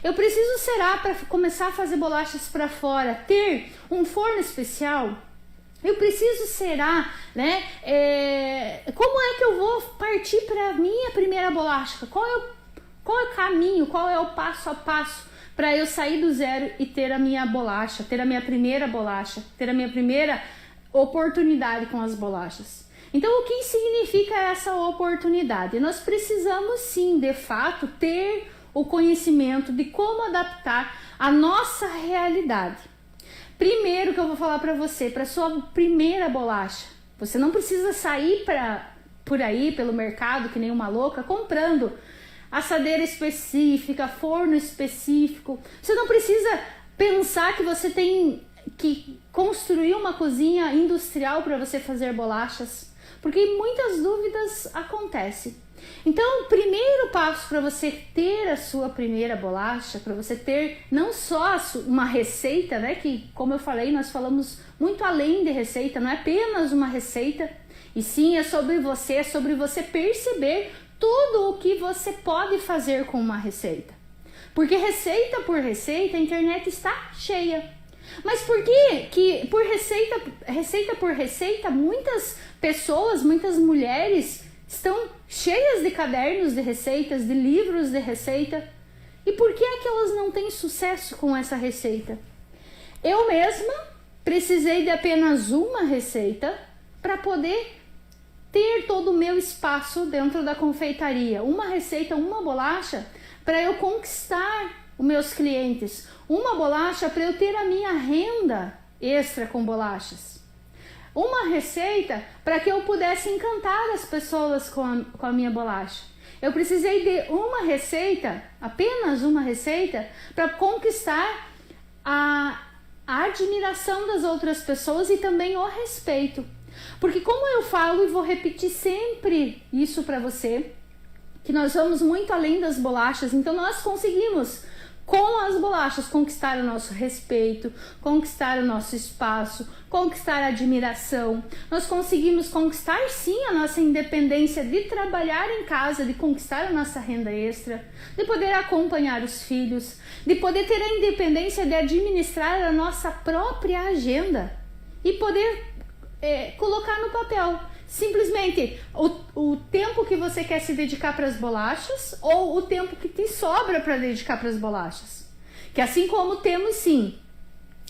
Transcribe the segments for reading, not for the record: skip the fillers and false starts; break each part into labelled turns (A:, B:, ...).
A: Eu preciso, será, para começar a fazer bolachas para fora, ter um forno especial? Eu preciso, será, né? Como é que eu vou partir para a minha primeira bolacha? Qual é o caminho, qual é o passo a passo para eu sair do zero e ter a minha bolacha, ter a minha primeira bolacha, ter a minha primeira oportunidade com as bolachas? Então, o que significa essa oportunidade? Nós precisamos sim, de fato, ter o conhecimento de como adaptar a nossa realidade. Primeiro que eu vou falar para você, para sua primeira bolacha, você não precisa sair por aí, pelo mercado, que nem uma louca, comprando assadeira específica, forno específico. Você não precisa pensar que você tem que construir uma cozinha industrial para você fazer bolachas, porque muitas dúvidas acontecem. Então, o primeiro passo para você ter a sua primeira bolacha, para você ter não só uma receita, né? Que, como eu falei, nós falamos muito além de receita, não é apenas uma receita, e sim é sobre você perceber tudo o que você pode fazer com uma receita. Porque receita por receita, a internet está cheia. Mas por que por receita por receita, muitas pessoas, muitas mulheres estão cheias de cadernos de receitas, de livros de receita? E por que é que elas não têm sucesso com essa receita? Eu mesma precisei de apenas uma receita para poder ter todo o meu espaço dentro da confeitaria. Uma receita, uma bolacha para eu conquistar os meus clientes. Uma bolacha para eu ter a minha renda extra com bolachas. Uma receita para que eu pudesse encantar as pessoas com a minha bolacha. Eu precisei de uma receita, apenas uma receita, para conquistar a admiração das outras pessoas e também o respeito. Porque como eu falo e vou repetir sempre isso para você, que nós vamos muito além das bolachas, então nós conseguimos com as bolachas conquistar o nosso respeito, conquistar o nosso espaço, conquistar a admiração. Nós conseguimos conquistar sim a nossa independência de trabalhar em casa, de conquistar a nossa renda extra, de poder acompanhar os filhos, de poder ter a independência de administrar a nossa própria agenda e poder colocar no papel simplesmente o tempo que você quer se dedicar para as bolachas ou o tempo que te sobra para dedicar para as bolachas. Que assim como temos sim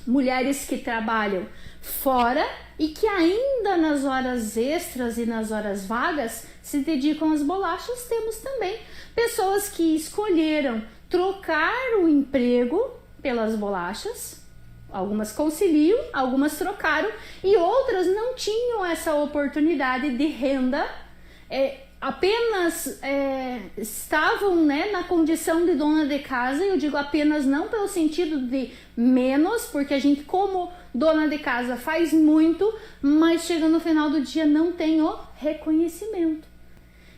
A: mulheres que trabalham fora e que ainda nas horas extras e nas horas vagas se dedicam às bolachas, temos também pessoas que escolheram trocar o emprego pelas bolachas. Algumas conciliam, algumas trocaram e outras não tinham essa oportunidade de renda, apenas estavam, né, na condição de dona de casa. Eu digo apenas não pelo sentido de menos, porque a gente como dona de casa faz muito, mas chega no final do dia não tem o reconhecimento.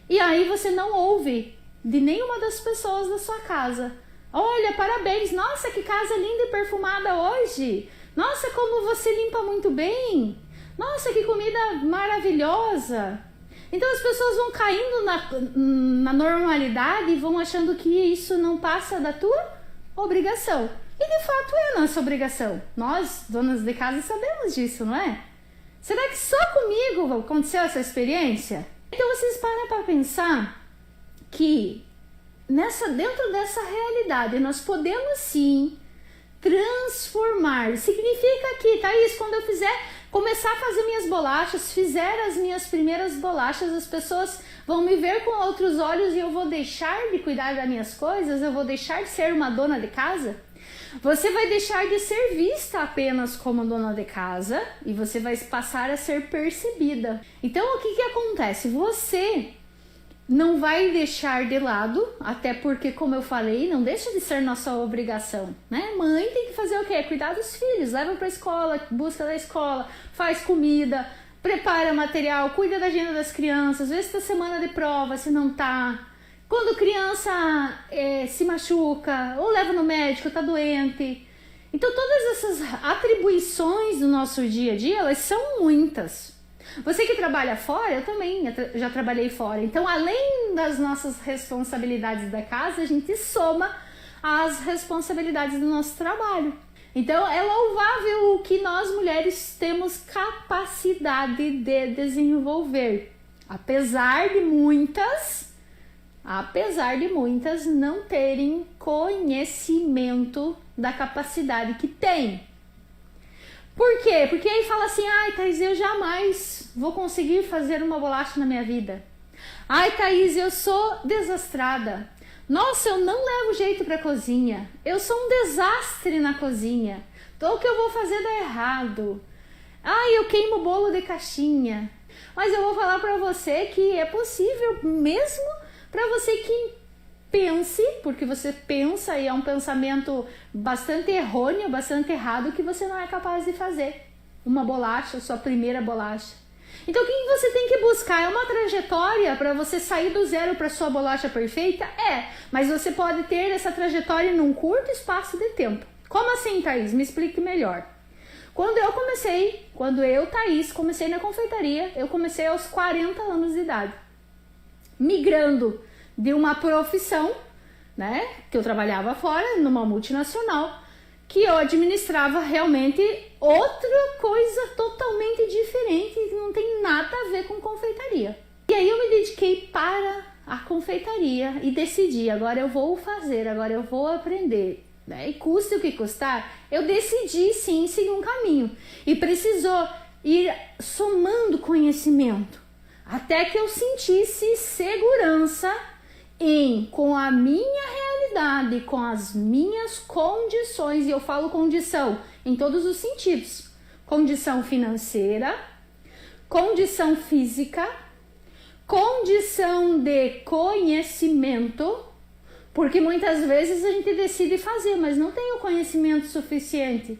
A: E aí você não ouve de nenhuma das pessoas da sua casa: olha, parabéns, nossa, que casa linda e perfumada hoje. Nossa, como você limpa muito bem. Nossa, que comida maravilhosa. Então as pessoas vão caindo na normalidade e vão achando que isso não passa da tua obrigação. E de fato é nossa obrigação. Nós, donas de casa, sabemos disso, não é? Será que só comigo aconteceu essa experiência? Então vocês param para pensar que dentro dessa realidade nós podemos sim transformar. Significa que, Thaís, quando eu começar a fazer minhas bolachas, fizer as minhas primeiras bolachas, as pessoas vão me ver com outros olhos e eu vou deixar de cuidar das minhas coisas, eu vou deixar de ser uma dona de casa? Você vai deixar de ser vista apenas como dona de casa e você vai passar a ser percebida. Então o que acontece? Você não vai deixar de lado, até porque, como eu falei, não deixa de ser nossa obrigação, né? Mãe tem que fazer o quê? Cuidar dos filhos, leva para a escola, busca da escola, faz comida, prepara material, cuida da agenda das crianças, vê se tá semana de prova, se não tá. Quando criança se machuca, ou leva no médico, tá doente. Então todas essas atribuições do nosso dia a dia, elas são muitas. Você que trabalha fora, eu também já trabalhei fora. Então, além das nossas responsabilidades da casa, a gente soma às responsabilidades do nosso trabalho. Então é louvável o que nós mulheres temos capacidade de desenvolver, apesar de muitas não terem conhecimento da capacidade que tem. Por quê? Porque aí fala assim, ai Thaís, eu jamais vou conseguir fazer uma bolacha na minha vida. Ai Thaís, eu sou desastrada. Nossa, eu não levo jeito pra cozinha. Eu sou um desastre na cozinha. Então o que eu vou fazer dá errado. Ai, eu queimo bolo de caixinha. Mas eu vou falar pra você que é possível mesmo pra você que pense, porque você pensa e é um pensamento bastante errôneo, bastante errado, que você não é capaz de fazer uma bolacha, sua primeira bolacha. Então o que você tem que buscar? É uma trajetória para você sair do zero para sua bolacha perfeita? É, mas você pode ter essa trajetória num curto espaço de tempo. Como assim, Thaís? Me explique melhor. Quando eu, Thaís, comecei na confeitaria, eu comecei aos 40 anos de idade, migrando de uma profissão, né, que eu trabalhava fora, numa multinacional, que eu administrava realmente outra coisa totalmente diferente, que não tem nada a ver com confeitaria. E aí eu me dediquei para a confeitaria e decidi, agora eu vou fazer, agora eu vou aprender, né? E custe o que custar, eu decidi sim seguir um caminho. E precisou ir somando conhecimento, até que eu sentisse segurança com a minha realidade, com as minhas condições, e eu falo condição em todos os sentidos, condição financeira, condição física, condição de conhecimento, porque muitas vezes a gente decide fazer, mas não tem o conhecimento suficiente.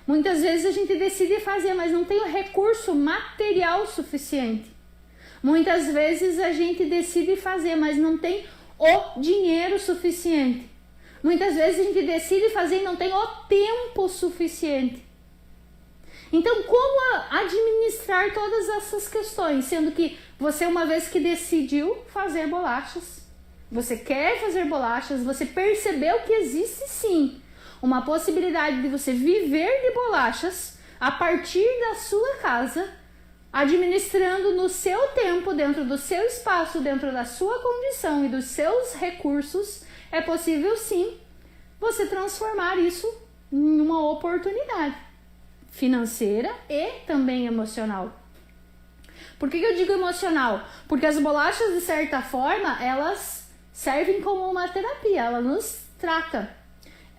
A: Muitas vezes a gente decide fazer, mas não tem o recurso material suficiente. Muitas vezes a gente decide fazer, mas não tem o dinheiro suficiente. Muitas vezes a gente decide fazer e não tem o tempo suficiente. Então, como administrar todas essas questões? Sendo que você, uma vez que decidiu fazer bolachas, você quer fazer bolachas, você percebeu que existe sim uma possibilidade de você viver de bolachas a partir da sua casa, administrando no seu tempo, dentro do seu espaço, dentro da sua condição e dos seus recursos, é possível sim você transformar isso em uma oportunidade financeira e também emocional. Por que eu digo emocional? Porque as bolachas, de certa forma, elas servem como uma terapia, ela nos trata.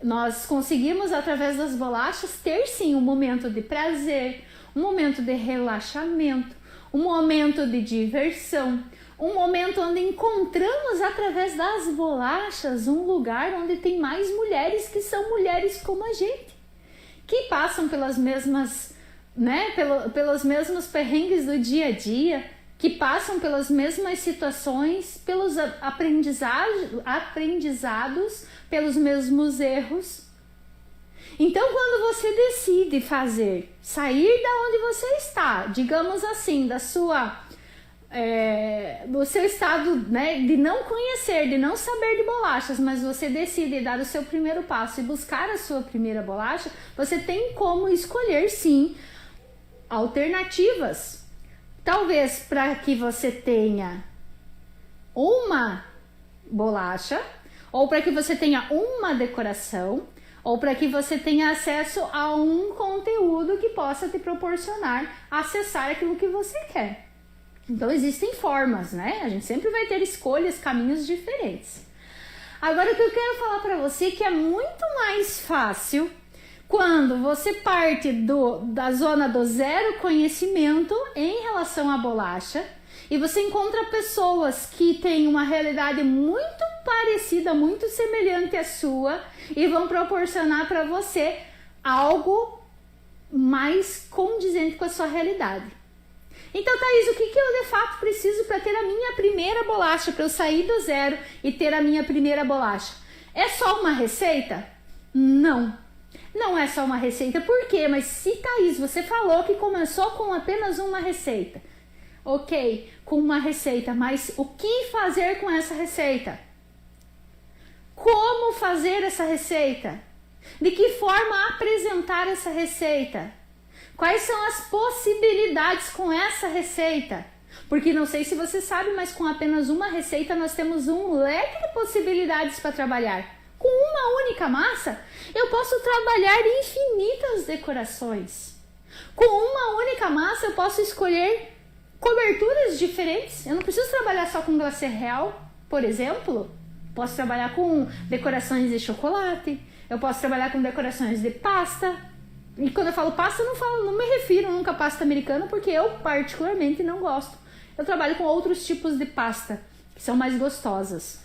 A: Nós conseguimos, através das bolachas, ter sim um momento de prazer, um momento de relaxamento, um momento de diversão, um momento onde encontramos, através das bolachas, um lugar onde tem mais mulheres que são mulheres como a gente, que passam pelas mesmas, né, pelos mesmos perrengues do dia a dia, que passam pelas mesmas situações, pelos aprendizados, pelos mesmos erros. Então, quando você decide sair da onde você está, digamos assim, do seu estado, né, de não conhecer, de não saber de bolachas, mas você decide dar o seu primeiro passo e buscar a sua primeira bolacha, você tem como escolher, sim, alternativas. Talvez para que você tenha uma bolacha, ou para que você tenha uma decoração, ou para que você tenha acesso a um conteúdo que possa te proporcionar acessar aquilo que você quer. Então existem formas, né? A gente sempre vai ter escolhas, caminhos diferentes. Agora o que eu quero falar para você é que é muito mais fácil quando você parte da zona do zero conhecimento em relação à bolacha e você encontra pessoas que têm uma realidade muito parecida, muito semelhante à sua e vão proporcionar para você algo mais condizente com a sua realidade. Então, Thaís, o que eu de fato preciso para ter a minha primeira bolacha, para eu sair do zero e ter a minha primeira bolacha? É só uma receita? Não. Não é só uma receita. Por quê? Mas se, Thaís, você falou que começou com apenas uma receita. Ok, com uma receita, mas o que fazer com essa receita? Como fazer essa receita? De que forma apresentar essa receita? Quais são as possibilidades com essa receita? Porque não sei se você sabe, mas com apenas uma receita nós temos um leque de possibilidades para trabalhar. Com uma única massa, eu posso trabalhar infinitas decorações. Com uma única massa, eu posso escolher coberturas diferentes. Eu não preciso trabalhar só com glacê real, por exemplo. Posso trabalhar com decorações de chocolate. Eu posso trabalhar com decorações de pasta. E quando eu falo pasta, não me refiro nunca a pasta americana, porque eu particularmente não gosto. Eu trabalho com outros tipos de pasta, que são mais gostosas.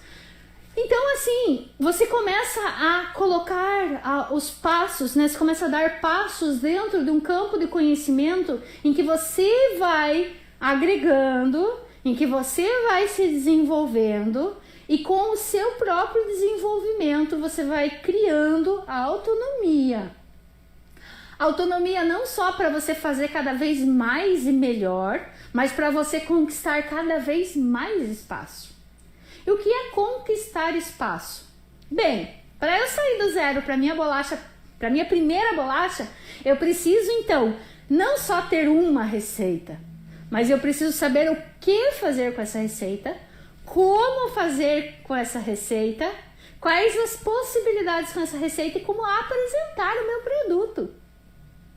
A: Então, assim, você começa a colocar os passos, né? Você começa a dar passos dentro de um campo de conhecimento em que você vai agregando, em que você vai se desenvolvendo e com o seu próprio desenvolvimento você vai criando a autonomia. Autonomia não só para você fazer cada vez mais e melhor, mas para você conquistar cada vez mais espaço. E o que é conquistar espaço? Bem, para eu sair do zero para minha primeira bolacha, eu preciso então não só ter uma receita, mas eu preciso saber o que fazer com essa receita, como fazer com essa receita, quais as possibilidades com essa receita e como apresentar o meu produto.